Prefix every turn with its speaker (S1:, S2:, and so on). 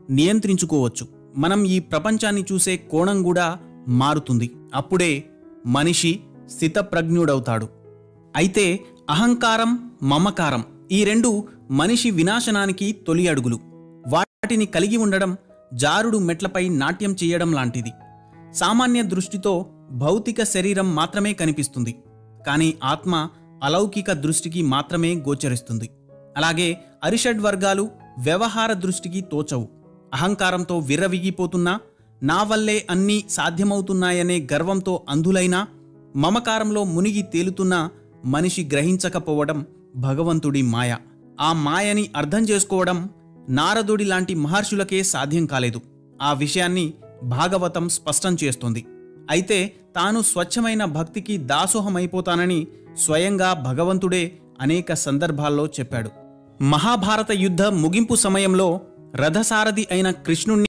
S1: నియంత్రించుకోవచ్చు. మనం ఈ ప్రపంచాన్ని చూసే కోణం కూడా మారుతుంది. అప్పుడే మనిషి స్థితప్రజ్ఞుడవుతాడు. అయితే అహంకారం, మమకారం ఈ రెండు మనిషి వినాశనానికి తొలి అడుగులు. వాటిని కలిగి ఉండడం జారుడు మెట్లపై నాట్యం చేయడం లాంటిది. సామాన్య దృష్టితో భౌతిక శరీరం మాత్రమే కనిపిస్తుంది, కానీ ఆత్మ అలౌకిక దృష్టికి మాత్రమే గోచరిస్తుంది. అలాగే అరిషడ్వర్గాలు వ్యవహార దృష్టికి తోచవు. అహంకారంతో విర్రవీగిపోతున్నా, నా వల్లే అన్నీ సాధ్యమవుతున్నాయనే గర్వంతో అంధులైనా, మమకారంలో మునిగి తేలుతున్నా మనిషి గ్రహించకపోవడం భగవంతుడి మాయ. ఆ మాయని అర్థం చేసుకోవడం నారదుడి లాంటి మహర్షులకే సాధ్యం కాలేదు. ఆ విషయాన్ని భాగవతం స్పష్టం చేస్తుంది. అయితే తాను స్వచ్ఛమైన భక్తికి దాసోహమైపోతానని స్వయంగా భగవంతుడే అనేక సందర్భాల్లో చెప్పాడు. మహాభారత యుద్ధ ముగింపు సమయంలో రథసారథి అయిన కృష్ణుణ్ణి